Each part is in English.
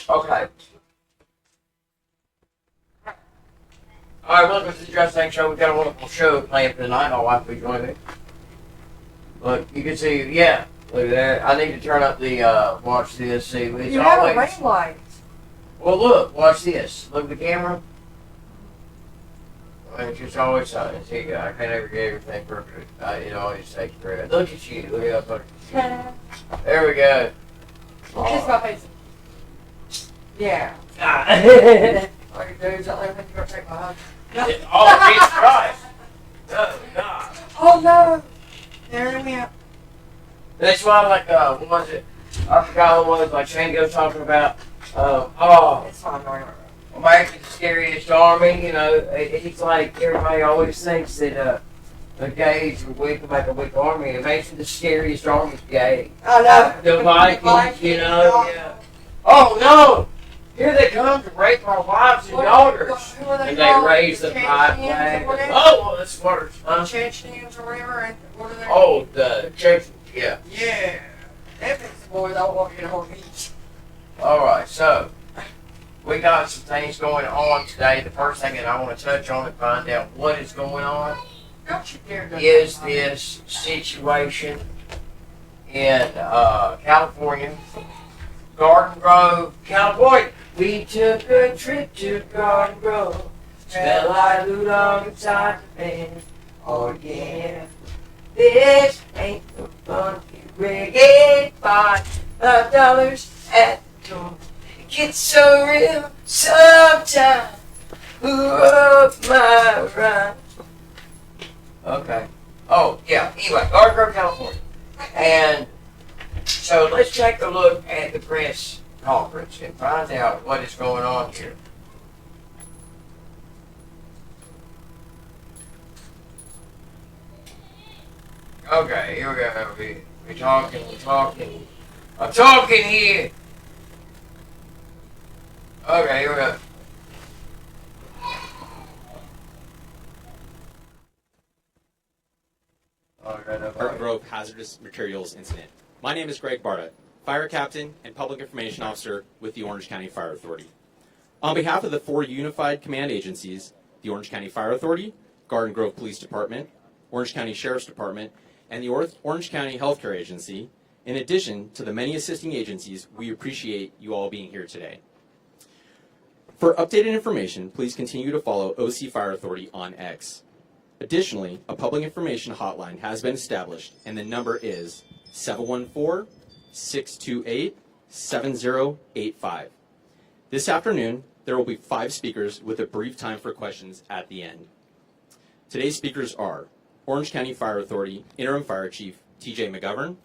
Okay. Alright, welcome to the Justang show. We've got a wonderful show planned for tonight. My wife will be joining me. Look, you can see, yeah, look at that. I need to turn up the, watch this, see. It's You have always, a ring light. well, look, watch this. Look at the camera. It's just always see, I can't ever get everything perfect. It always takes forever. Look at you. Look at that. There we go. Kiss my face. Yeah. All you do is I let you go take my hug. Oh, Jesus Christ. Oh, God. Oh no. There we go. That's why, like, what was it? I forgot what it was, like Shango talking about. It's fine, don't worry. America's the scariest army, you know. It's like everybody always thinks that the gays are weak to make a weak army. It makes it the scariest army gay. Oh no. The Vikings, you know. Yeah. Oh no! Here they come to rape our wives and daughters. Who are they And called? they raise the pride flag. Oh, well, that's worse. Chechens or whatever. And what are they? Oh, the Chechens, yeah. Yeah. That makes the boys all walk in on beach. Alright, so we got some things going on today. The first thing that I want to touch on and find out what is going on Don't you dare go is down. this situation in California, Garden Grove, California. We took a trip to Garden Grove. Smell like blue dog inside the van. Oh yeah, this ain't no fun. Reggae $5 at the door. It gets so real sometimes. Up my rhyme. Okay. Oh yeah. Anyway, Garden Grove, California, and so let's take a look at the press conference and find out what is going on here. Okay, here we go. We're talking. I'm talking here. Okay, here we go. Garden Grove Hazardous Materials Incident. My name is Greg Barta, Fire Captain and Public Information Officer with the Orange County Fire Authority. On behalf of the 4 unified command agencies, the Orange County Fire Authority, Garden Grove Police Department, Orange County Sheriff's Department, and the Orange County Healthcare Agency, in addition to the many assisting agencies, we appreciate you all being here today. For updated information, please continue to follow OC Fire Authority on X. Additionally, a public information hotline has been established, and the number is 714-628-7085. This afternoon, there will be 5 speakers with a brief time for questions at the end. Today's speakers are Orange County Fire Authority Interim Fire Chief T.J. McGovern,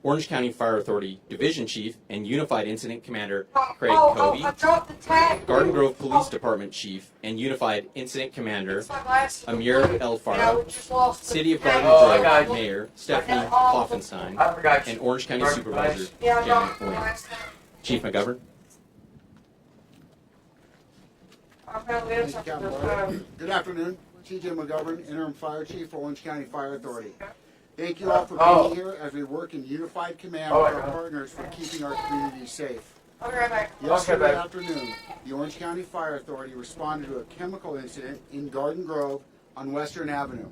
Orange County Fire Authority Division Chief and Unified Incident Commander Craig I Covey, dropped the tag. Garden Grove Police Department Chief and Unified Incident Commander It's my glasses. Amir El Yeah, we Farah, just lost the City of tag. Garden Oh, I got Grove you. Mayor Stephanie Hoffenstein, I forgot and you. Orange County Right, Supervisor Yeah, I Janet dropped the Williams. last tag. Chief McGovern. I'm gonna live Thank you, something Captain this Barber. Good afternoon. TJ McGovern, Interim Fire Chief for Orange County Fire Authority. Thank you all for being here as we work in unified command with our partners for keeping our communities safe. I'll be right back. Yesterday afternoon, the Orange County Fire Authority responded to a chemical incident in Garden Grove on Western Avenue.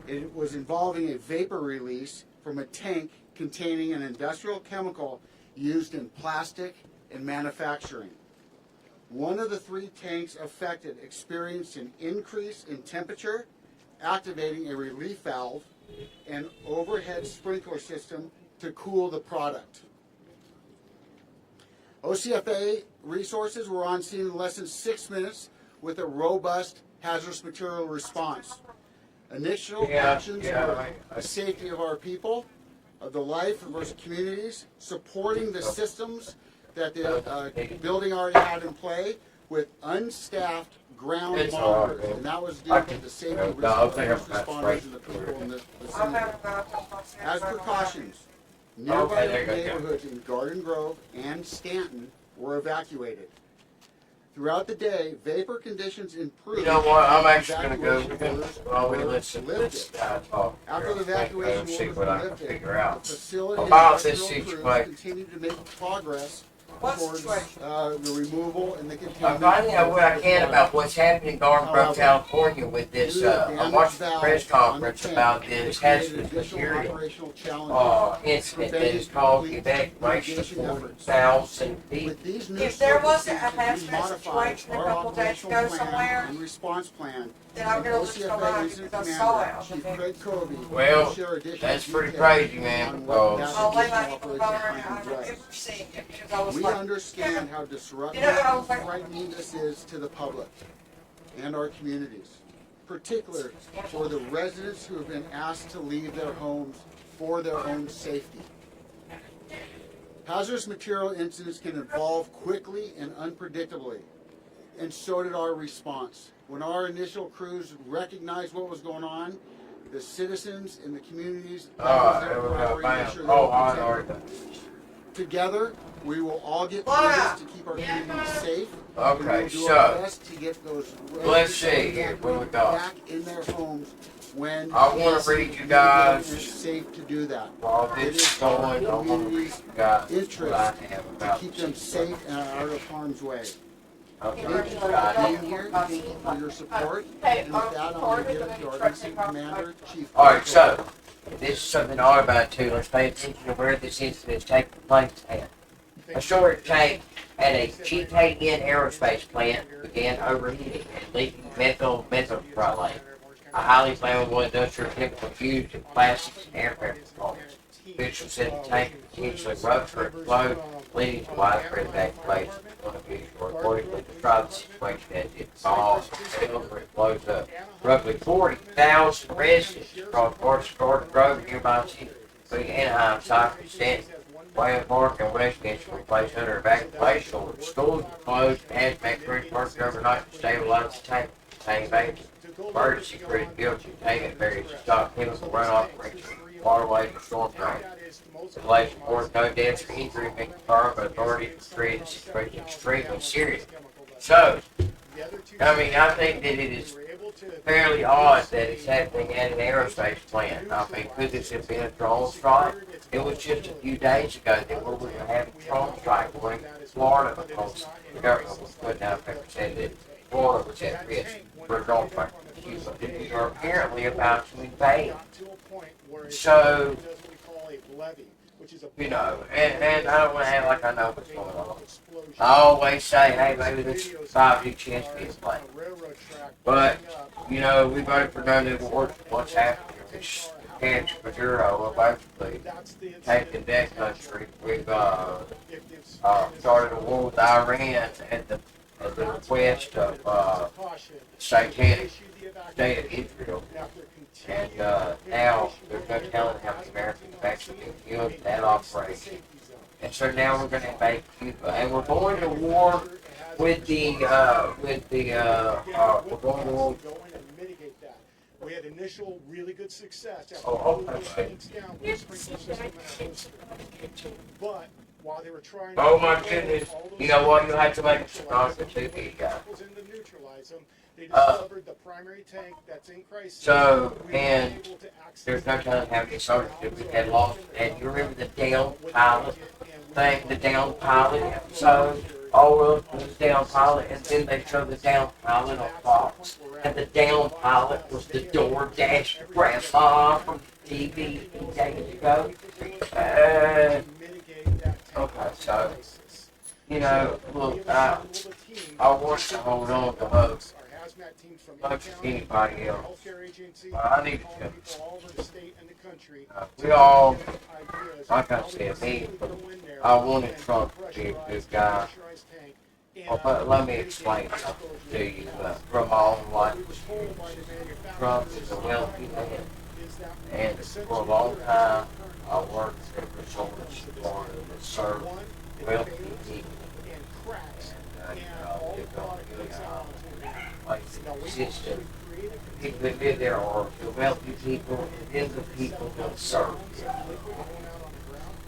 It was involving a vapor release from a tank containing an industrial chemical used in plastic and manufacturing. One of the 3 tanks affected experienced an increase in temperature, activating a relief valve and overhead sprinkler system to cool the product. OCFA resources were on scene in less than 6 minutes with a robust hazardous material response. Initial actions were the safety of our people, of the life of our communities, supporting the systems that the building already had in play with unstaffed ground monitors, and that was due to the safety risk of the first responders and the people in the vicinity. As precautions, nearby neighborhoods in Garden Grove and Stanton were evacuated. Throughout the day, vapor conditions improved. You know what? I'm actually going to go. Evacuation orders While we were listen to this lifted. guy talk, After the evacuation see orders what were I can lifted, figure out the facility about and this industrial crews situation. continued to make progress What towards situation? the removal and the I'm containment. finding out what I can about what's happening in Garden Grove, However, California with this. I'm watching the press conference about this hazardous material incident that has caused evacuation of 40,000 people. With these new If there was a circumstances, we hazmat modified situation a our couple days operational ago plan somewhere, and response plan. then I'm gonna lose my OCFA mind Incident because I saw it Commander, on the Chief video. Craig Covey, Well, will share additional that's pretty details crazy, man, on what because- that I'll lay my additional ankle over operation and plan I've was. never seen it because I was We like, understand how disruptive You know, I was and like- frightening this is to the public and our communities, particularly for the residents who have been asked to leave their homes for their own safety. Hazardous material incidents can evolve quickly and unpredictably, and so did our response. When our initial crews recognized what was going on, the citizens and the communities, that was their priority, to make sure they were protected. Together, we will all get through this to keep our communities safe. And Okay, we'll do our so best to get those let's see here. What do we got? back in their homes when I wanna it's read you mitigated guys- and it's safe to do that. while It this is is our going, I want to read community's you guys what I interest have to about keep them this safe and out of harm's way. Okay, Thank you for I being have- here. Thank you for your support. Hey, And with that, I'm going to give it to our incident commander, Chief. All right, so this is something odd about too. Let's pay attention to where this incident is taking place at. A storage tank at a Justang aerospace plant began overheating and leaking methylpropylene, a highly flammable industrial chemical used in plastics and aircraft components. Officials said the tank potentially ruptured or exploded, leading to widespread evacuation. One official reportedly described the situation as it falls over it blows up. Roughly 40,000 residents across parts of Garden Grove and nearby cities, including Anaheim, Cypress, Stanton, Wayland Park, and Westminster, were placed under evacuation orders. Schools were closed, and hazmat crews worked overnight to stabilize the tank containing vapors. Emergency crews built containment barriers to stop chemical runoff from waterways and storm drains. The police reports no deaths or injury being confirmed, but authorities treated the situation extremely serious. So, I mean, I think that it is fairly odd that it's happening at an aerospace plant. I mean, could this have been a drone strike? It was just a few days ago that we were having a drone strike going to Florida because the government was putting out a paper saying that Florida was at risk for a drone strike. These are apparently about to invade. So, you know, and I don't want to act like I know what's going on. I always say, hey, maybe this is a 5G chance to be a plane. But, you know, we voted for no new wars. What's happening? It's cancer Maduro will basically taking that country. We've started a war with Iran, and the at the request of satanic state of Israel. And now there's no telling how many Americans have actually been killed in that operation. And so now we're going to invade Cuba, and we're going to war with the we're going to war. We had initial really good success after Oh, those tanks down with the sprinkler system and a host. But while they were trying to Oh my goodness! You know what? You have to make it strong for two guys. to neutralize them, they discovered the primary tank that's in crisis. So, and there's no telling how many soldiers that we had lost. And you remember the down pilot thing, the down pilot episode? Oh, it was down pilot, and then they showed the down pilot on Fox. And the down pilot was the DoorDash grandpa from TV days ago. Okay, so, you know, look, I want to hold on to hope. Much as anybody else. I need to. We all, like I said, I wanted Trump to be a good guy. Well, but let me explain something to you from my own life. Trump is a wealthy man, and for a long time, I worked for resorts that serve wealthy people. And, like the system, people that live there are the wealthy people, and then the people that serve them.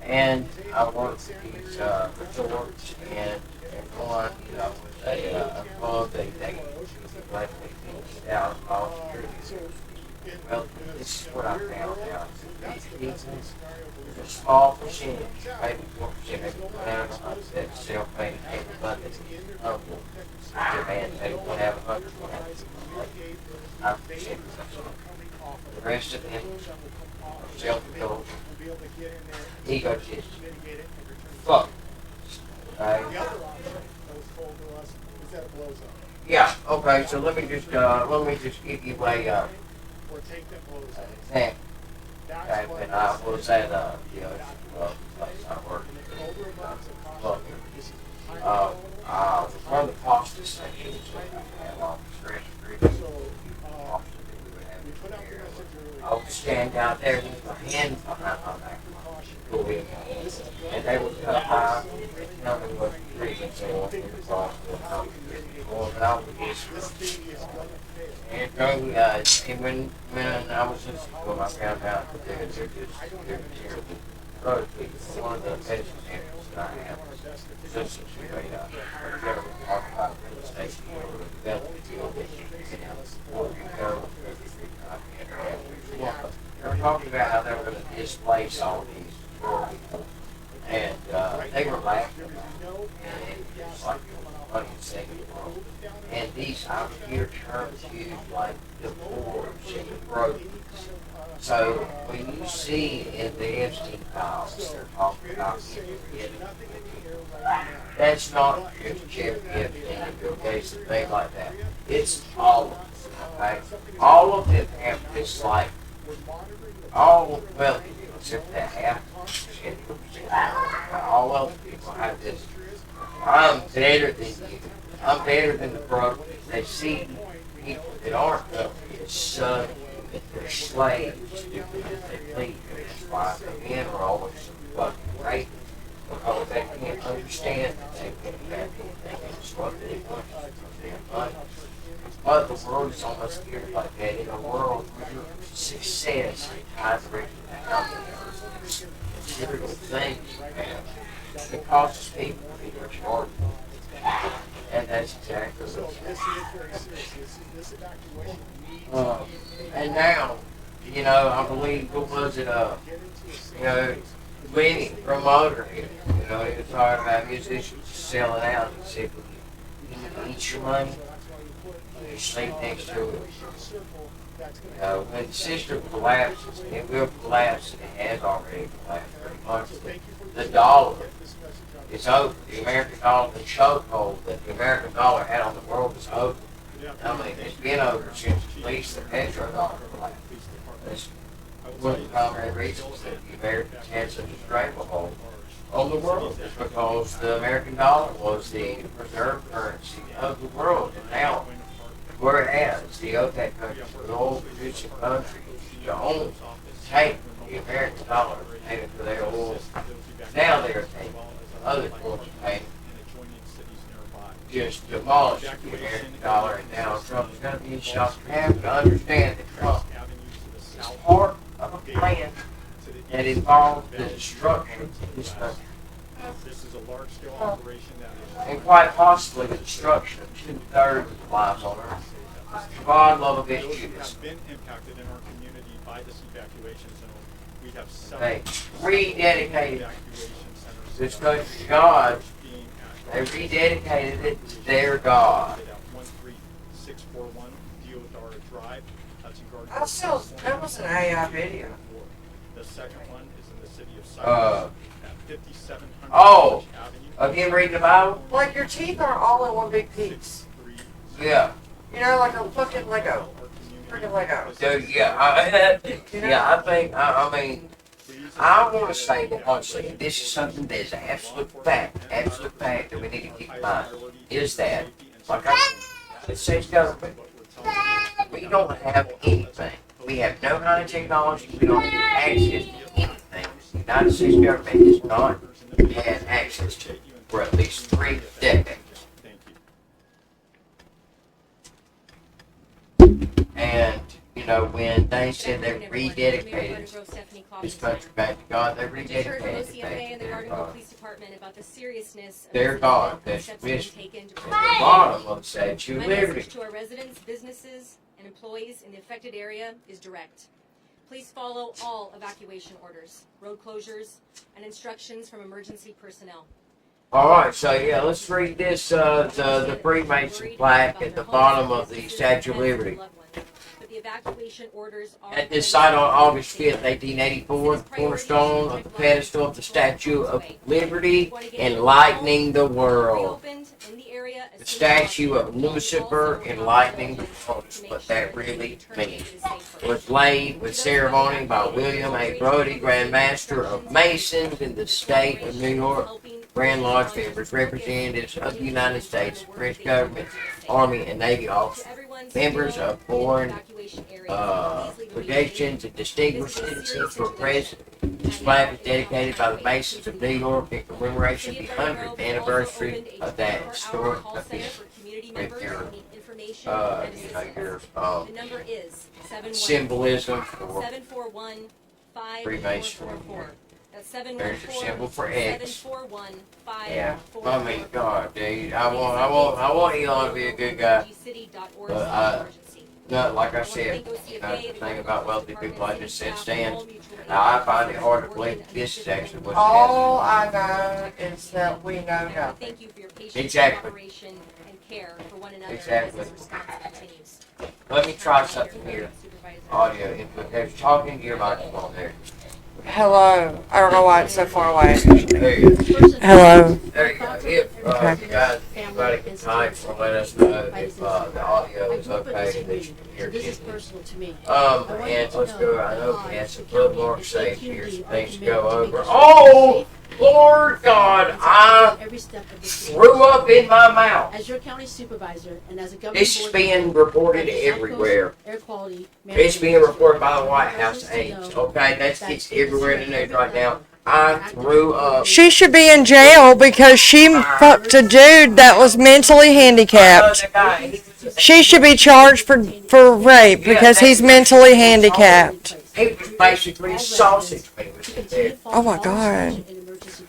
And I worked at these resorts, and one, you know, was a club, they like $50,000 a year. Well, this is what I found out. These people, there's a small percentage, maybe 4%, maybe 100, that self-made capability of demand. Maybe one out of 100, 5%. The rest of them are self-indulgent, egotists. Fuck. Okay. Yeah. Okay. So let me just give you a example. Okay. And I was at you know, place I worked. One of the pasta stations along the street. I would stand out there with my hands behind my back. And they would cut high, tell me what the reasons they want me to cross, how we get going, and I would just, and when I was in school, I found out that they're terrible road people. One of the best examples that I have is just a terrible talk about real estate deal or development deal that you can, or you go, they're talking about how they were going to displace all these poor people. And they were laughing about it. And it was like the funniest thing in the world. And these, I would hear terms used like the poor and the broke. So when you see in the Epstein files, they're talking about people getting, that's not just Jeffrey Epstein and Bill Gates and things like that. It's all of them. Okay? All of them have this like, all wealthy people, except that half, all other people have this, I'm better than you. I'm better than the broke. They see people that aren't wealthy as subhuman. They're slaves to do what they please. That's why the men are always so fucking raped. Because they can't understand that they can't have anything. It's what they want for their money. But the world is almost geared like that. In a world where success ties directly to how many material things you have, it causes people to be retarded. And that's exactly what and now, you know, I believe, what was it, you know, Lenny from Motorhead, you know, he was talking about musicians selling out. He said, when you eat your money, you sleep next to it. You know, when the system collapses, and it will collapse, and it has already collapsed pretty much, the dollar is over. The American dollar, the chokehold that the American dollar had on the world is over. I mean, it's been over since at least the petrodollar collapsed. That's one of the primary reasons that the Americans had such a stranglehold on the world is because the American dollar was the reserve currency of the world. And now, whereas the OPEC countries, the oil producing countries, don't take the American dollar payment for their oil, now they're taking other forms of payment. Just demolish the American dollar, and now Trump is going to be shocked. You have to understand that Trump is part of a plan that involves the destruction of this country. This is a large-scale operation that is. And quite possibly the destruction of 2/3 of the lives on Earth. For God love against Those who Judas. have been impacted in our community by this evacuation zone, we have They several rededicated evacuation centers. this country to God. Being at They rededicated it to their God. at 13641 Deodara Drive. That's in Garden. I still, that was an AI video. The second one is in the city of Uh, Cyprus at 5700 oh. Avenue. Again, reading the Bible? Like your teeth are all in one big piece. 630. Yeah. You know, like a fucking Lego. Freaking Lego. So, yeah, I think, I mean, I want to say that honestly, and this is something that is an absolute fact that we need to keep in mind, is that, like the state's government, we don't have anything. We have no high technology, we don't have access to anything. The United States government has not had access to for at least 3 decades. And, you know, when they said they rededicated this country back to God, they rededicated it back to their God. About the seriousness of Their the God, steps that's being mission. taken to At protect the bottom of the Statue My of Liberty. message to our residents, businesses, and employees in the affected area is direct. Please follow all evacuation orders, road closures, and instructions from emergency personnel. Alright, so yeah, let's read this, the Freemason plaque at the bottom of the Statue of Liberty. But the evacuation orders are At this site on August 5th, 1884, the cornerstone of the pedestal of the Statue of Liberty, enlightening the world. The statue of Lucifer enlightening the world is what that really means. It was laid with ceremony by William A. Brody, Grand Master of Masons in the state of New York. Grand Lodge members, representatives of the United States, French government, Army, and Navy officers, members of foreign legations, and distinguished citizens were present. This flag was dedicated by the Masons of New York in commemoration of the 100th anniversary of that historic event. With your, The number is symbolism for 741 Freemasonry. That's There's your symbol for X. 741 Yeah, I mean, God, dude, I want Elon to be a good guy. But no, like I said, you know, the thing about wealthy people, I just said stands. Now, I find it hard to believe that this is actually what's All happening. I know is that we know nothing. Thank you for your patience, Exactly. cooperation, and care for one another Exactly. as this response continues. Let me try something here. Audio input. There's talking to your microphone there. Hello. I don't know why it's so far away. There you go. Hello. There you go. If you guys, anybody can type or let us know if the audio is okay, that you can hear This is it. personal to me. And let's go. I know we have some bookmarks saved here, some things to go over. Oh, Lord God, I Every step of this threw up in my mouth. As your county supervisor and as a government This is board being member, reported as a South Coast everywhere. Air quality It's being manager, reported by the White House aides. Okay, it's everywhere in the news right now. I threw up. She should be in jail because she fucked a dude that was mentally handicapped. She should be charged for rape because he's mentally handicapped. He was basically sausage when he was in there. Oh my God.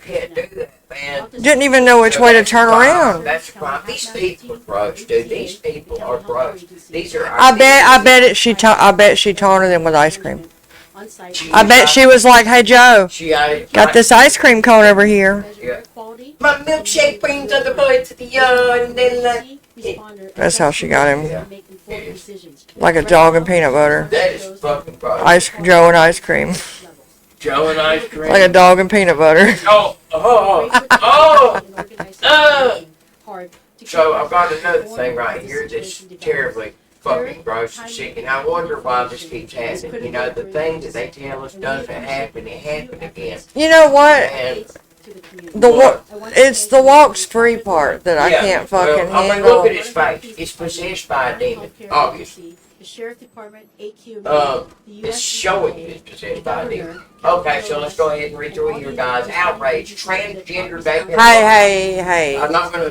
Can't do that, man. Didn't even know which way to turn around. That's a crime. These people are gross, dude. These people are gross. These are. I bet she taunted him with ice cream. I bet she was like, "Hey Joe, got this ice cream cone over here." My milkshake brings other boys to the yard, and then like. That's how she got him. Yeah. Like a dog and peanut butter. That is fucking gross. Joe and ice cream. Joe and ice cream. Like a dog and peanut butter. So I've got another thing right here that's terribly fucking gross and sick, and I wonder why this keeps happening. You know, the thing that they tell us doesn't happen, it happened again. You know what? And to the community. It's the walks free part that I can't fucking well, I mean, handle. look at his face. It's possessed by a demon, obviously. The Sheriff Department, AQ, the It's U.S. showing you it's possessed by a demon. Okay, so let's go ahead and read through your guys. Outrage, transgender dating. Hey. I'm not gonna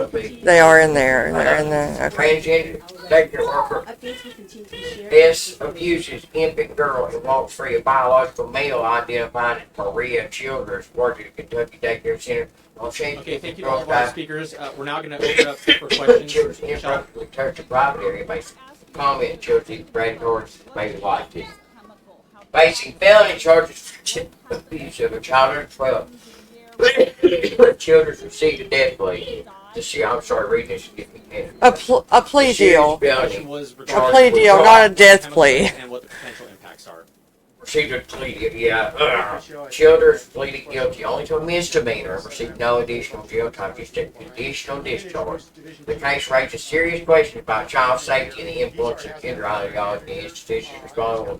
be. They are in there. They're in there. Okay. Transgender daycare worker. Updates will continue to be shared. This abuses infant girl and walks free a biological male identified as Maria Childers, working at Kentucky Daycare Center. Okay, thank you to all of our speakers. We're now going to open up for questions. Children's improperly touch a private area based comment children predatory maybe like it. Facing felony charges for abuse of a child under 12. Children received a death plea. I'm sorry, reading this. A plea deal. Question was A regarding plea deal, not a death plea. and what the potential impacts are. Received a plea deal, yeah. Childers pleaded guilty only to a misdemeanor and received no additional jail time, just a conditional discharge. The case raises serious questions about child safety and the influence of gender ideology in institutions responsible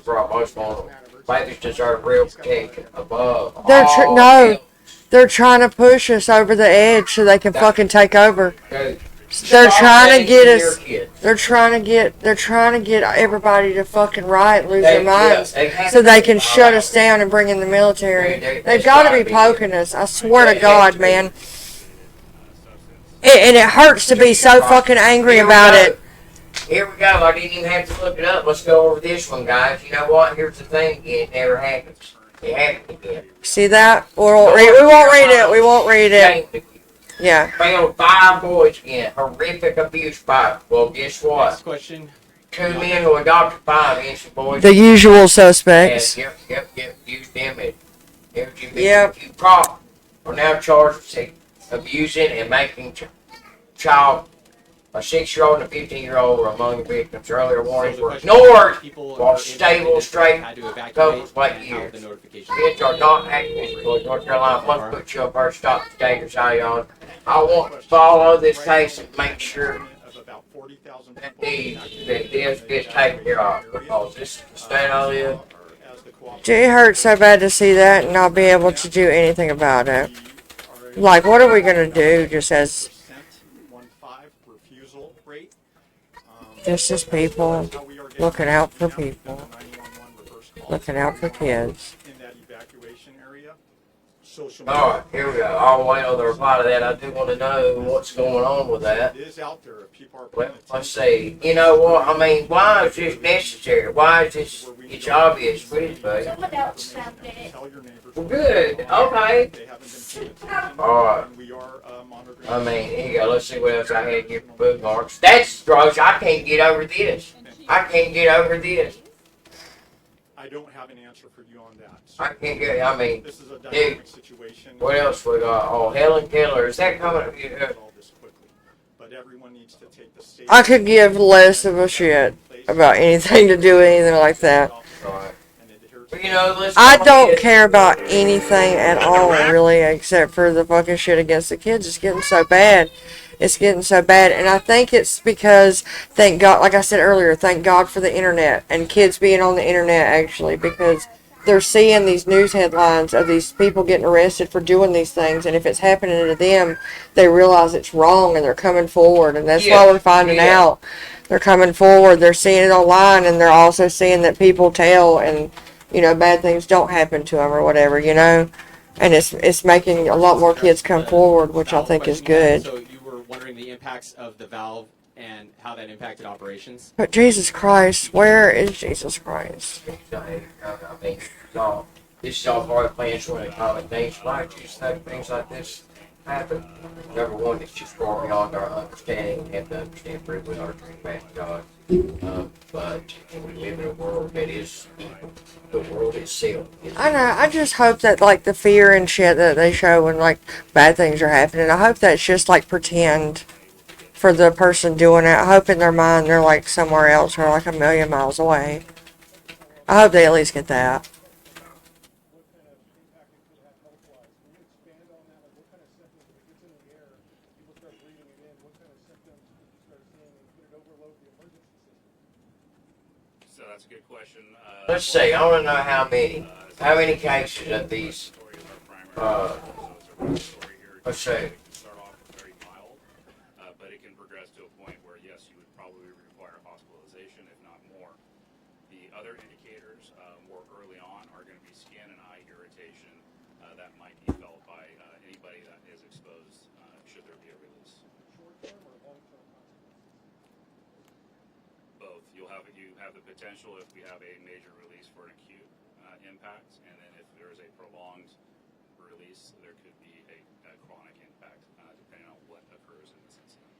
for our most vulnerable. Babies deserve real protection above all else. They're trying to push us over the edge so they can fucking take over. Dude, They're stop trying to get dating your us. kids. They're trying to get everybody to fucking riot, lose their minds, They have so they to. can shut us down and bring in the military. They've They've got to be poking us. I swear to God, man. And it hurts to be so fucking angry about it. Here we go. I didn't even have to look it up. Let's go over this one, guys. You know what? Here's the thing. It never happens. It happened again. See that? We won't read it. We won't read it. Yeah. Failed 5 boys again. Horrific abuse by, well, guess Next what? question. 2 men who adopted 5 innocent boys. The usual suspects. Yep. Used them as LGBTQ Yep. prop are now charged with abusing and making child. A 6-year-old and a 15-year-old were among the victims. Earlier warnings were ignored while stable, straight couples wait years. Kids are not active employed. North Carolina must put you up first, stop the dangerous ideology. I want to follow this case and make sure that this gets taken care of, because this is the state I live. It hurts so bad to see that and not be able to do anything about it. Like, what are we gonna do? Just as just people looking out for people, looking out for kids. Alright, here we go. I'll wait on the reply to that. I do want to know what's going on with that. Well, let's see. You know what? I mean, why is this necessary? Why is this? It's obvious. What is it? Someone else found it. Well, good. Okay. Alright. I mean, here you go. Let's see what else I had here for bookmarks. That's gross. I can't get over this. I can't get over this. I don't have an answer for you on that. I can't get, I mean, This is a dude, dynamic situation. what else we got? Oh, Helen Keller. Is that coming? Resolve this quickly. But everyone needs to take the state. I could give less of a shit about anything to do with anything like that. Alright. But, you know, let's I go don't ahead. care about anything at all, really, except for the fucking shit against the kids. It's getting so bad. It's getting so bad. And I think it's because, thank God, like I said earlier, thank God for the internet and kids being on the internet, actually, because they're seeing these news headlines of these people getting arrested for doing these things. And if it's happening to them, they realize it's wrong and they're coming forward. And that's why we're finding out. They're coming forward. They're seeing it online, and they're also seeing that people tell, and you know, bad things don't happen to them or whatever, you know, and it's making a lot more kids come forward, which I think is good. So you were wondering the impacts of the valve and how that impacted operations? But Jesus Christ, where is Jesus Christ? I mean, no, this is all hard plans when it comes things like things like this happen. Number one, it's just far beyond our understanding. We have to understand pretty well our dream back to God. But we live in a world that is evil. The world itself is I know, I just hope that, like, the fear and shit that they show when, like, bad things are happening, I hope that's just, like, pretend for the person doing it. I hope in their mind they're, like, somewhere else or, like, a million miles away. I hope they at least get that. So that's a good question. Let's see. I want to know how many cases of these let's say, Start off very mild, but it can progress to a point where, yes, you would probably require hospitalization, if not more. The other indicators more early on are going to be skin and eye irritation that might be felt by anybody that is exposed should there be a release. Short-term or long-term consequences? Both. You have the potential if we have a major release for an acute impact, and then if there is a prolonged release, there could be a chronic impact depending on what occurs in this incident.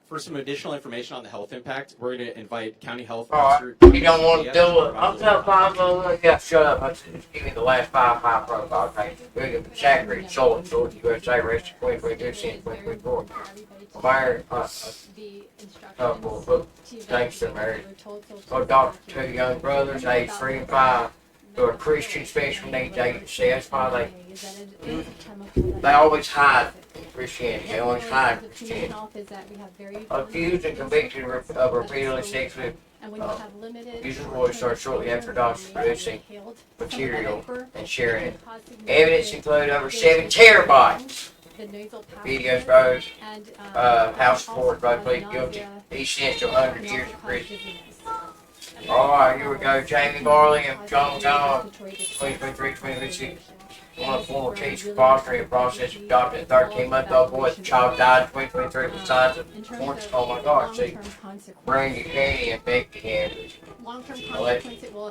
For some additional information on the health impact, we're going to invite County Health alright, Officer. you don't want to do it. I'm telling yeah, shut up. I said, just give me the last five protocol things. We're going to saturate soil and soil USA, rest of 2022, 2024. Fire, thanks to Mary. So, doctor, two young brothers, age 3 and 5, to a Christian special needs agency. That's why they always hide Christianity. They always hide Christianity. Accused and convicted of repeatedly sexually using voice started shortly after doctors producing material and sharing it. Evidence included over 7 terabytes. Videos rose. House report both plead guilty. He sentenced to 100 years in prison. Alright, here we go. Jamie Barley and John John, 2023-2026. One of the former teachers fostering a process of adopting a 13-month-old boy. The child died in 2023 with signs of warts. Oh my gosh, see. Brain Buchanan and Becky Andrews.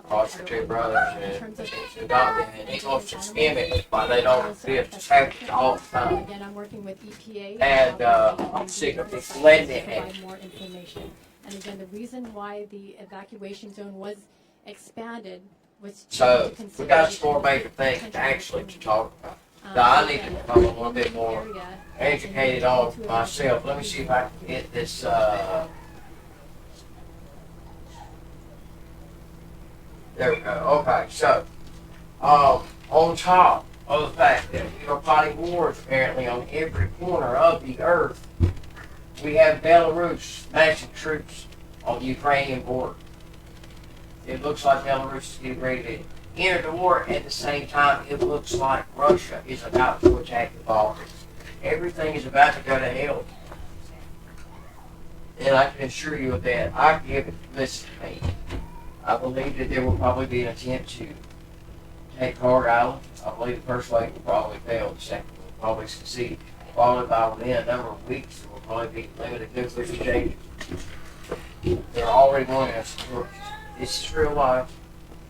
Foster 2 brothers and adopted and he loves to skim it, but they don't fit to have it all the time. Again, I'm working with EPA. And I'm sick of this letting it happen. More information. And again, the reason why the evacuation zone was expanded was So, we got some more major things actually to talk about. Now, I need to become a little bit more educated on myself. Let me see if I can get this, there we go. Okay, so, on top of the fact that we are fighting wars apparently on every corner of the earth, we have Belarus massing troops on the Ukrainian border. It looks like Belarus is getting ready to enter the war. At the same time, it looks like Russia is about to attack the Baltics. Everything is about to go to hell. And I can assure you of that. Listen to me. I believe that there will probably be an attempt to take Hard Island. I believe the first wave will probably fail. The second will probably succeed. Followed by within a number of weeks, there will probably be limited nuclear exchange. They're already warning us. This is real life.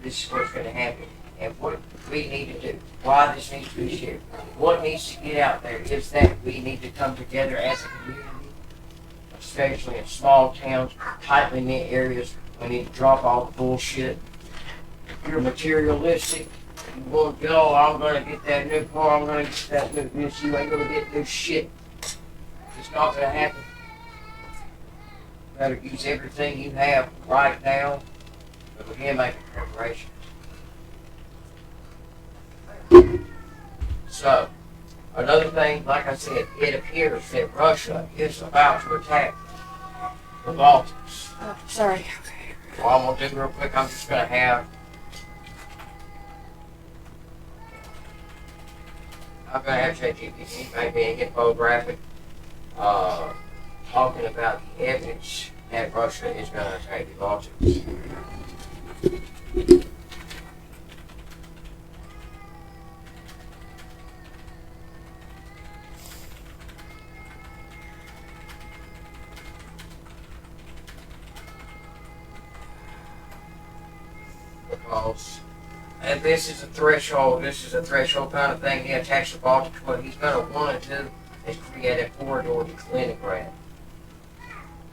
This is what's going to happen. And what we need to do, why this needs to be shared, what needs to get out there is that we need to come together as a community, especially in small towns, tightly knit areas. We need to drop all the bullshit. If you're materialistic, you want to go, I'm going to get that new car, I'm going to get that new this, you ain't going to get new shit. It's not going to happen. You better use everything you have right now to begin making preparations. So, another thing, like I said, it appears that Russia is about to attack the Baltics. Oh, sorry. Well, I'm going to do real quick, I'm just going to have ChatGPT make me an infographic talking about the evidence that Russia is going to attack the Baltics. Because, and this is a threshold kind of thing. He attacks the Baltics. What he's going to want to do is create a corridor to Kaliningrad.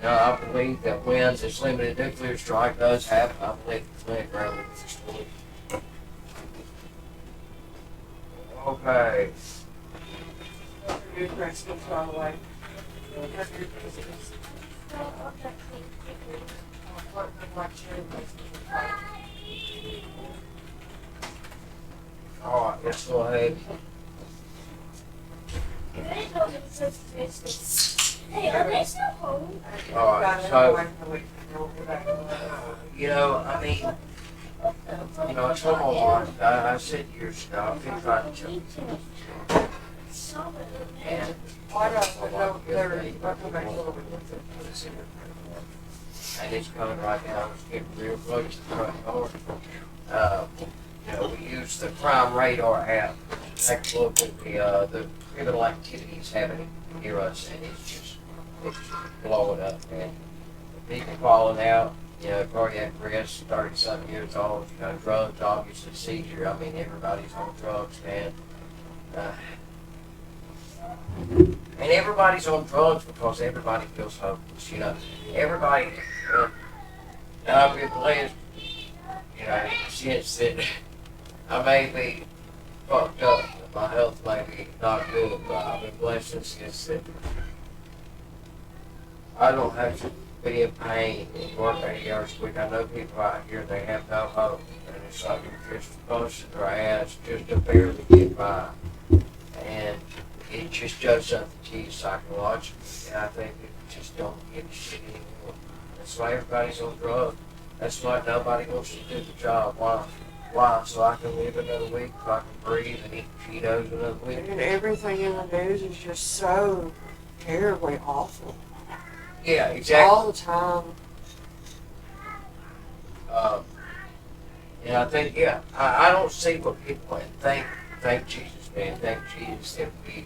Now, I believe that when this limited nuclear strike does happen, I believe Kaliningrad will be destroyed. Okay. Alright, let's go ahead. Alright, so, I mean, You know, it's come on. I said years ago, I've been trying to tell and Why don't I know there? I'll go back a little bit. and it's coming right now. It's getting real close to the front door. You know, we use the crime radar app to take a look at the criminal activities happening near us, and it's blowing up, man. People falling out, you know, cardiac arrest, 30-something years old, you know, drugs, obviously seizure. I mean, everybody's on drugs, man. And everybody's on drugs because everybody feels hopeless, you know. Everybody, I've been blessed, you know, in the sense that I may be fucked up, my health may be not good, but I've been blessed in the sense that I don't have to be in pain and work 80 hours a week. I know people out here, they have no hope, and it's like they're just busting their ass just to barely get by. And it just does something to you psychologically, and I think people just don't give a shit anymore. That's why everybody's on drugs. That's why nobody wants to do the job. Why? Why? So I can live another week, so I can breathe and eat Cheetos another week. And everything in the news is just so terribly awful. Yeah, exactly. All the time. And I think, yeah, I don't see what people, and thank Jesus, man, thank Jesus that we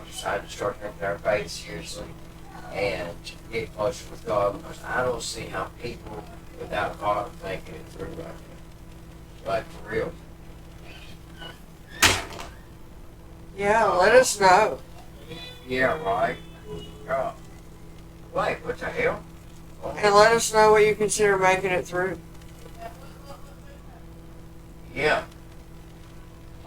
decided to start taking our faith seriously and get closer with God, because I don't see how people without God are making it through right now. Like, for real. Yeah, let us know. Yeah, right. Wait, what the hell? And let us know what you consider making it through. Yeah.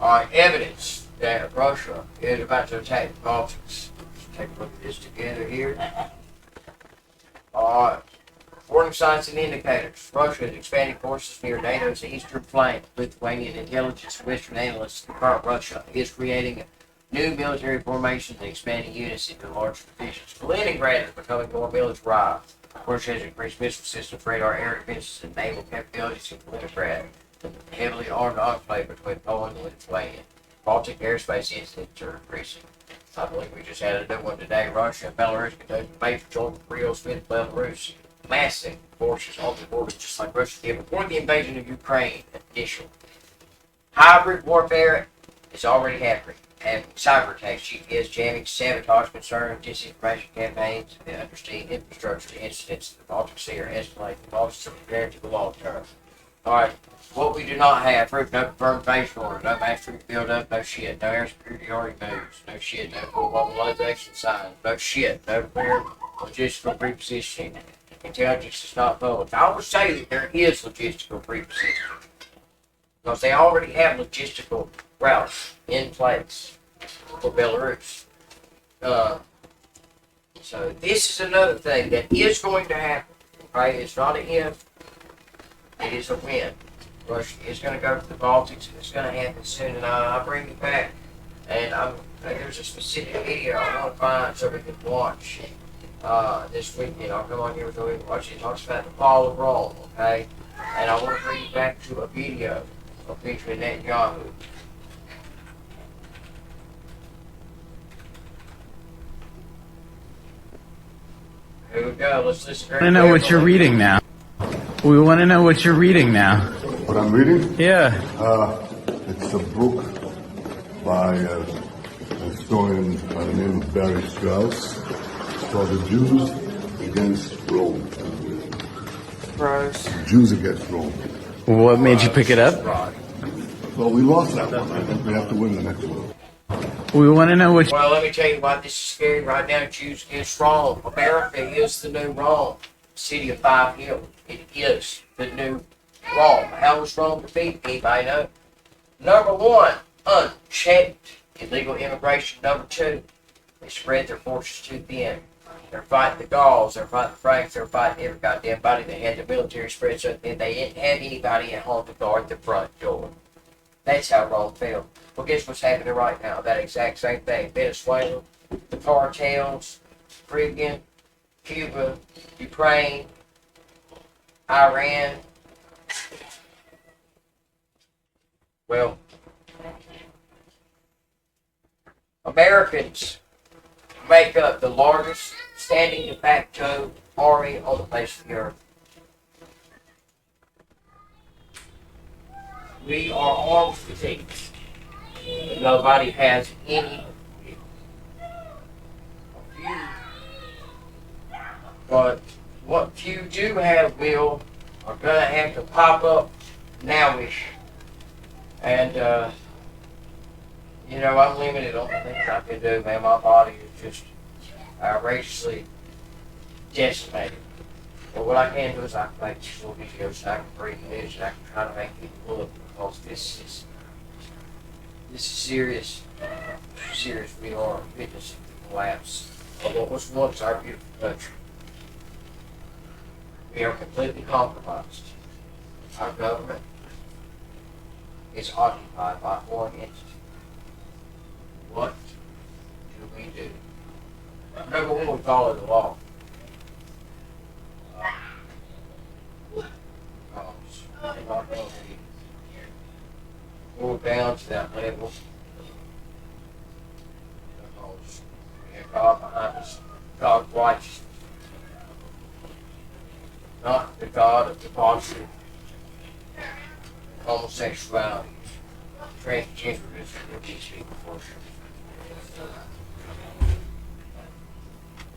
Alright, evidence that Russia is about to attack the Baltics. Let's take a look at this together here. Alright. Warning signs and indicators. Russia is expanding forces near NATO's eastern flank. Lithuanian intelligence and Western analysts confirm Russia is creating new military formations and expanding units into larger divisions. Leningrad is becoming more militarized. Russia has increased missile systems, radar, air defenses, and naval capabilities in Leningrad, the heavily armed enclave between Poland and Lithuania. Baltic airspace incidents are increasing. I believe we just had a new one today. Russia and Belarus conducted major joint drills with Belarus, massing forces on the border, just like Russia did before the invasion of Ukraine initially. Hybrid warfare is already happening. And cyber attacks, GPS jamming, sabotage concerns, disinformation campaigns, and undersea infrastructure incidents in the Baltic Sea are escalating. The Baltics are prepared to the long term. Alright, what we do not have, proof, no confirmed base order, no mass troop build up, no shit, no air security already moves, no shit, no full mobilization signs, no shit, no clear logistical repositioning. Intelligence is not public. I would say that there is logistical repositioning, because they already have logistical routes in place for Belarus. So this is another thing that is going to happen. Right? It's not an if, it is a when. Russia is going to go to the Baltics, and it's going to happen soon. And I'll bring you back. And there's a specific video I want to find so we can watch this weekend. I'll come on here with you and watch it. It talks about the fall of Rome, okay? And I want to bring you back to a video of featuring Netanyahu. Here we go. Let's listen. I want to know what you're reading now. We want to know what you're reading now. What I'm reading? Yeah. It's a book by a historian by the name of Barry Strauss. It's called The Jews Against Rome. Gross. Jews Against Rome. What made you pick it up? Well, we lost that one. I think we have to win the next one. We want to know what. Well, let me tell you why this is scary right now. Jews against Rome. America is the new Rome. City of Five Hills. It is the new Rome. How was Rome defeated? Anybody know? Number one, unchecked illegal immigration. Number two, they spread their forces too thin. They're fighting the Gauls, they're fighting the Franks, they're fighting every goddamn body. They had the military spread so thin they didn't have anybody at home to guard the front door. That's how Rome fell. Well, guess what's happening right now? That exact same thing. Venezuela, the cartels, Caribbean, Cuba, Ukraine, Iran, Well, Americans make up the largest standing de facto army on the face of the earth. We are armed fatigues. Nobody has any. But what few do have will are going to have to pop up nowish. And, I'm limited on the things I can do, man. My body is just outrageously decimated. But what I can do is I can make these little videos, and I can breathe news, and I can try to make people look, because this is serious. Serious. We are witnessing the collapse of what was once our beautiful country. We are completely compromised. Our government is occupied by one entity. What do we do? Number one, we follow the law. We're down to that level. Because we have God behind us, God's righteousness. Not the God of debauchery, homosexuality, transgenderism, which these people worship.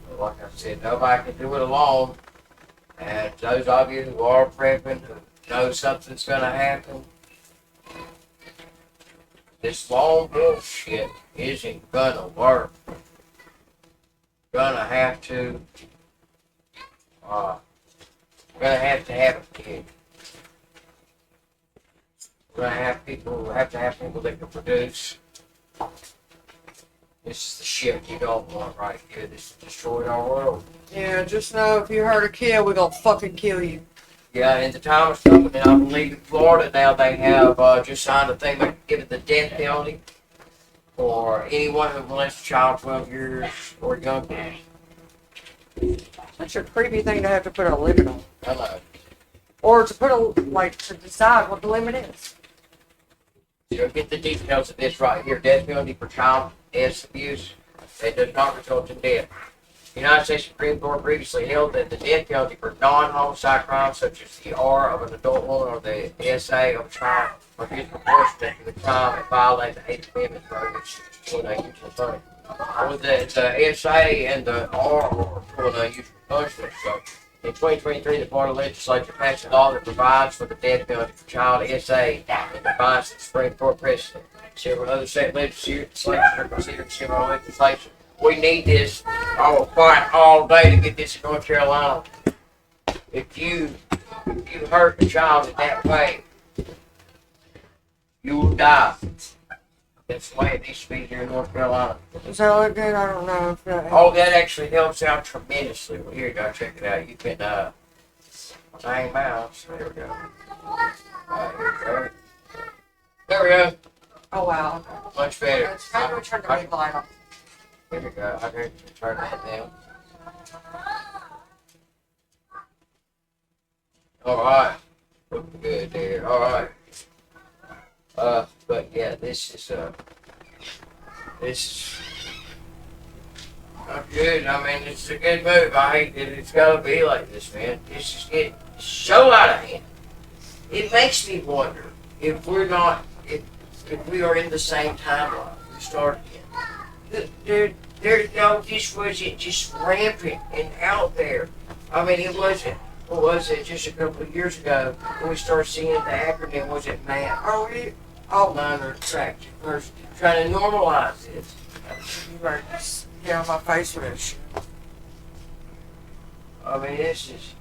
But like I said, nobody can do it alone. And those of you who are prepping, who know something's going to happen, this long bullshit isn't going to work. Gonna have to have a kid. We're gonna have people that can produce. This is the shit you don't want right here. This is destroying our world. Yeah, just know if you hurt a kid, we're gonna fucking kill you. Yeah, and the time is coming, and I believe in Florida now they have just signed a thing that give it the death penalty for anyone who molests a child 12 years or younger. Such a creepy thing to have to put a limit on. Hello. Or to to decide what the limit is. You'll get the details of this right here. Death penalty for child abuse that does not result in death. The United States Supreme Court previously held that the death penalty for non-homicide crimes such as the R of an adult woman or the SA of a child are disproportionate to the crime and violate the Eighth Amendment prohibition for unusual punishment. Or the SA and the R are for unusual punishment. So in 2023, the Florida legislature passed a law that provides for the death penalty for child SA and defines the Supreme Court precedent. Several other state legislatures are considering similar legislation. We need this. I will fight all day to get this in North Carolina. If you hurt a child in that way, you will die. That's the way it needs to be here in North Carolina. Does that look good? I don't know if that. Oh, that actually helps out tremendously. Well, here you go. Check it out. You can hang mouse. There we go. Here we go. There we go. Oh wow. Much better. Try to turn the big light on. Here we go. I can turn that down. All right. Looking good there. All right. But yeah, this is not good. I mean, it's a good move. I hate that it's got to be like this, man. This is getting so out of hand. It makes me wonder if we're not, if we are in the same timeline. We start again. This wasn't just rampant and out there. I mean, it wasn't. What was it? Just a couple of years ago when we started seeing the acronym, was it MAP? Minor attractive person. Trying to normalize it. You better just get on my face with that shit. I mean, this is.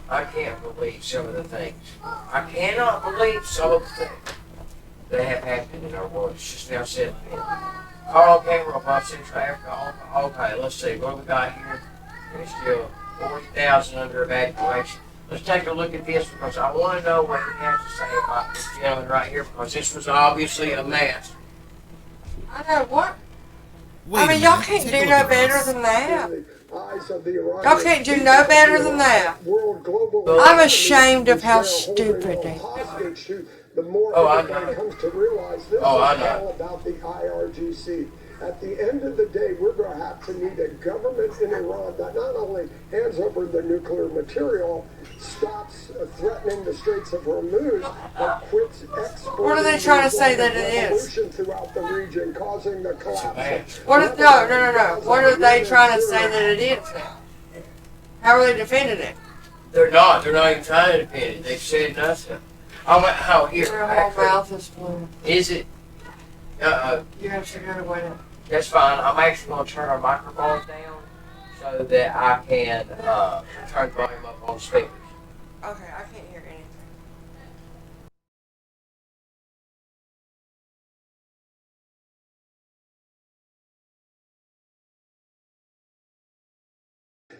I can't believe some of the things. I cannot believe some of the things that have happened in our world. It's just now said. Carl Cameron from Central Africa. Okay, let's see. What do we got here? There's still 40,000 under evacuation. Let's take a look at this because I want to know what he has to say about this gentleman right here because this was obviously a mess. I know what. I mean, y'all can't do no better than that. Y'all can't do no better than that. I'm ashamed of how stupid they are. Oh, I know. Comes to realize this Oh, I is know. all about the IRGC. At the end of the day, we're going to have to need a government in Iran that not only hands over the nuclear material, stops threatening the Straits of Hormuz, but quits exporting. What are they trying to say that it is? Throughout the region, causing the collapse. No. What are they trying to say that it is now? How are they defending it? They're not. They're not even trying to defend it. They said nothing. I went, oh, here. Their whole mouth is blue. Is it? You have to go to wait. That's fine. I'm actually going to turn our microphones down so that I can turn the volume up on speakers. Okay, I can't hear anything.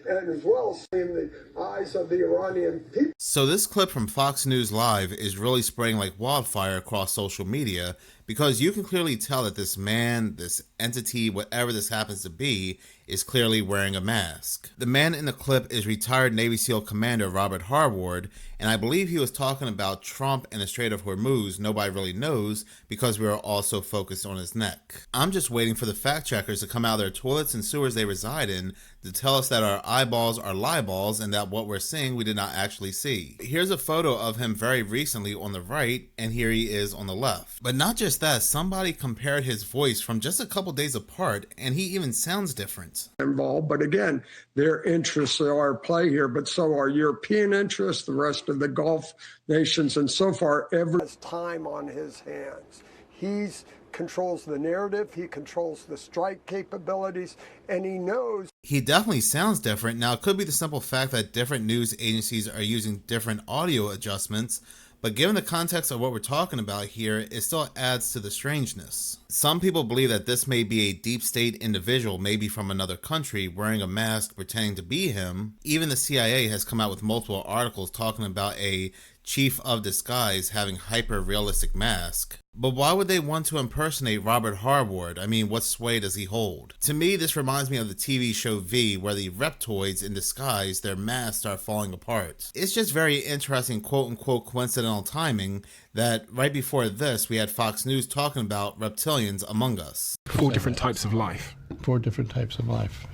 And as well as seeing the eyes of the Iranian people. So this clip from Fox News Live is really spreading like wildfire across social media because you can clearly tell that this man, this entity, whatever this happens to be, is clearly wearing a mask. The man in the clip is retired Navy SEAL Commander Robert Harward, and I believe he was talking about Trump and the Strait of Hormuz. Nobody really knows because we are also focused on his neck. I'm just waiting for the fact checkers to come out of their toilets and sewers they reside in to tell us that our eyeballs are lie balls and that what we're seeing we did not actually see. Here's a photo of him very recently on the right, and here he is on the left. But not just that, somebody compared his voice from just a couple days apart, and he even sounds different. Involved, but again, their interests are at play here, but so are European interests, the rest of the Gulf nations, and so far, every has time on his hands. He controls the narrative, he controls the strike capabilities, and he knows. He definitely sounds different. Now, it could be the simple fact that different news agencies are using different audio adjustments, but given the context of what we're talking about here, it still adds to the strangeness. Some people believe that this may be a deep state individual, maybe from another country, wearing a mask pretending to be him. Even the CIA has come out with multiple articles talking about a chief of disguise having hyper-realistic mask. But why would they want to impersonate Robert Harward? I mean, what sway does he hold? To me, this reminds me of the TV show V, where the reptoids in disguise, their masks start falling apart. It's just very interesting quote-unquote coincidental timing that right before this, we had Fox News talking about reptilians among us. 4 different types of life. 4 different types of life.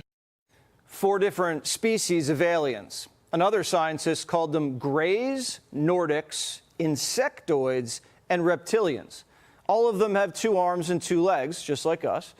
4 different species of aliens. Another scientist called them Greys, Nordics, insectoids, and reptilians. All of them have 2 arms and 2 legs, just like us.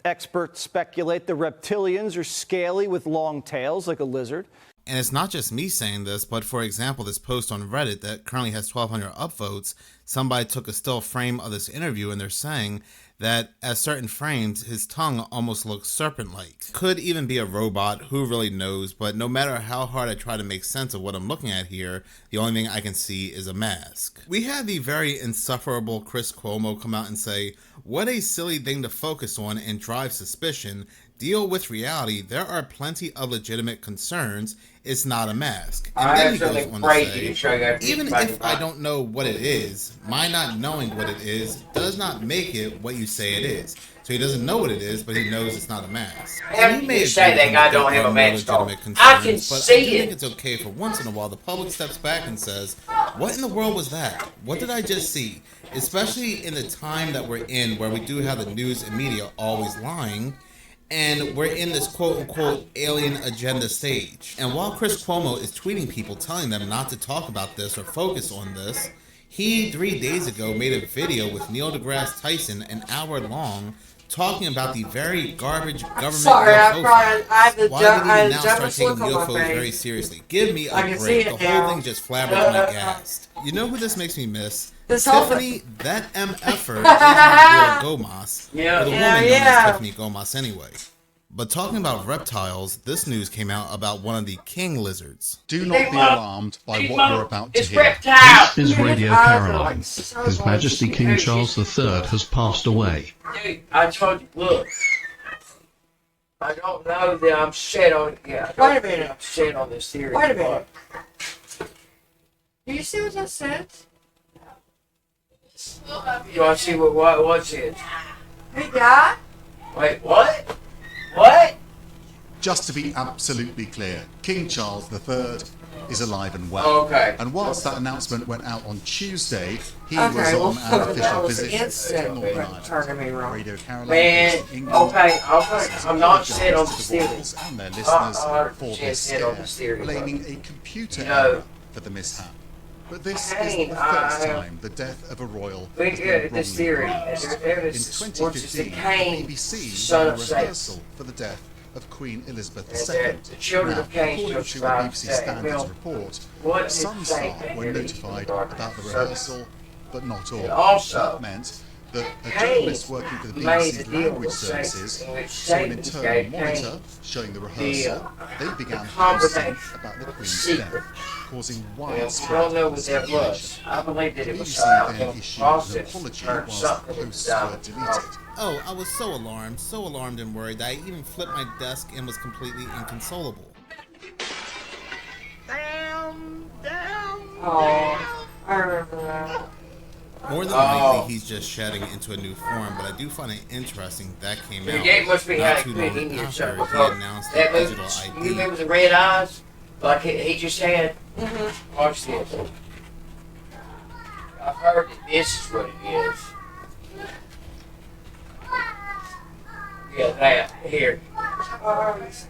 Experts speculate the reptilians are scaly with long tails, like a lizard. And it's not just me saying this, but for example, this post on Reddit that currently has 1,200 upvotes, somebody took a still frame of this interview and they're saying that at certain frames, his tongue almost looks serpent-like. Could even be a robot, who really knows, but no matter how hard I try to make sense of what I'm looking at here, the only thing I can see is a mask. We had the very insufferable Chris Cuomo come out and say, what a silly thing to focus on and drive suspicion. Deal with reality. There are plenty of legitimate concerns. It's not a mask. And then he goes on to say, even if I don't know what it is, my not knowing what it is does not make it what you say it is. So he doesn't know what it is, but he knows it's not a mask. And he may say that guy don't have a mask on. I can see it. I think it's okay for once in a while the public steps back and says, what in the world was that? What did I just see? Especially in the time that we're in, where we do have the news and media always lying. And we're in this quote-unquote alien agenda stage. And while Chris Cuomo is tweeting people telling them not to talk about this or focus on this, he 3 days ago made a video with Neil deGrasse Tyson, an hour long, talking about the very garbage government UFO. Why did he now start taking UFOs very seriously? Give me a break. The whole thing just flabbergasted me gassed. You know who this makes me miss? Tiffany, that MFer, Gomez. Yeah. The woman known as Tiffany Gomez anyway. But talking about reptiles, this news came out about one of the king lizards. Do not be alarmed by what you're about to hear. This is Radio Caroline. His Majesty King Charles III has passed away. Dude, I told you, look. I don't know that I'm set on. Yeah, wait a minute. I'm set on this theory. Wait a minute. Do you see what that says? You want to see what's it? He died? Wait, what? What? Just to be absolutely clear, King Charles III is alive and well. Okay. And whilst that announcement went out on Tuesday, he Okay, was well, on an that official was visit instant. to Northern Ireland. Turning me wrong. Radio Caroline Man, based in England okay, says I'm not apologised set on to the the theory. royals and their listeners for 100% this set on the scare, theory, blaming a computer you know, error for the mishap. But this is Hey, the first time the death of a royal has been this wrongly theory, reported. there In is 2015, Cain, the BBC son ran a of Satan. rehearsal for the death of Queen Elizabeth And II. the children Now, of Cain according shall to a survive BBC today. Standards Well, report, what some did Satan staff were do to notified the about the service? rehearsal, but not all. And also, that meant that a Cain journalist working for the made BBC's a deal language with Satan, services in which saw an Satan internal gave monitor Cain showing the rehearsal. They began combination posting about the Queen's secret. death, causing Well, widespread we don't know what that speculation. was. I believe that The it was BBC somehow then in the issued an process apology turned whilst something posts down. were deleted. Oh, I was so alarmed and worried that I even flipped my desk and was completely inconsolable. Oh, I remember that. More than likely, he's just shedding into a new form, but I do find it interesting that came out It must be not how too he long in here, after sir, he because announced that the movie, digital you ID. remember the red eyes? Like he just had? Watch this. I've heard that this is what it is. Yeah, that. Here. Alright.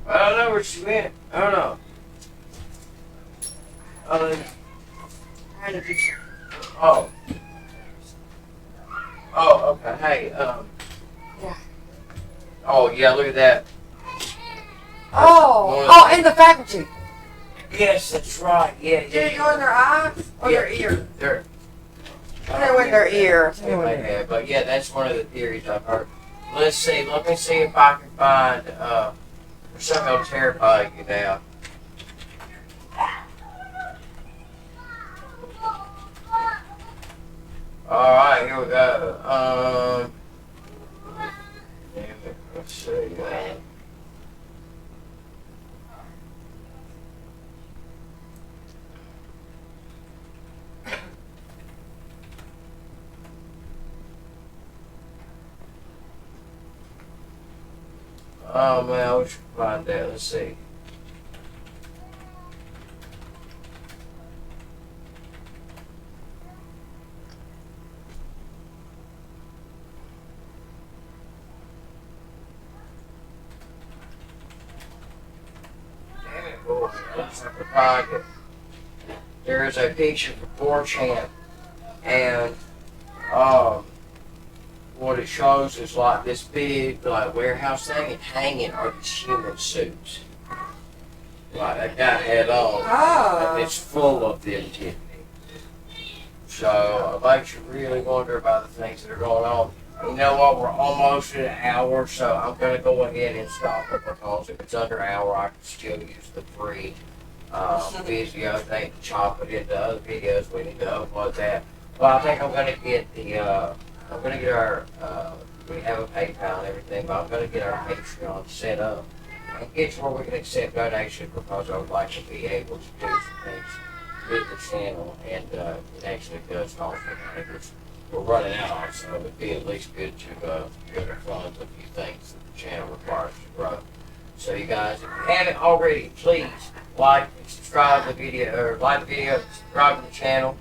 I don't know where she went. I don't know. Oh. Oh, okay. Hey, Yeah. Oh, yeah, look at that. Oh, and the faculty. Yes, that's right. Yeah, yeah. Did it go in their eye or their ear? Their, It went in their ear. They may have, but yeah, that's one of the theories I've heard. Let's see. Let me see if I can find something that'll terrify you now. All right, here we go. Let's see. Oh man, I wish we could find that. Let's see. Damn it, boy. I just have to find it. There is a picture for 4chan, and what it shows is like this big like warehouse thing, and hanging are these human suits. Like that guy had on, and it's full of them, Tiffany. So it makes you really wonder about the things that are going on. You know what? We're almost at an hour, so I'm going to go ahead and stop it because if it's under an hour, I can still use the free video thing to chop it into other videos. We need to upload that. Well, I think I'm going to get the. I'm going to get our. We have a PayPal and everything, but I'm going to get our Patreon set up and get to where we can accept donations because I would like to be able to do some things with the channel, and it actually does cost me money, which we're running out of, so it'd be at least good to fund a few things that the channel requires to grow. So you guys, if you haven't already, please like and subscribe to the video, or like the video, subscribe to the channel,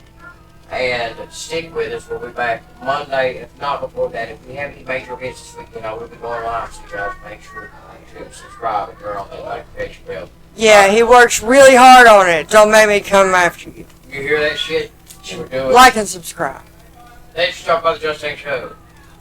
and stick with us. We'll be back Monday, if not before that. If we have any major events this weekend, I will be going live, so you guys make sure to subscribe and turn on that notification bell. Yeah, he works really hard on it. Don't make me come after you. You hear that shit? We're doing. Like and subscribe. Let's talk about the Justang Show.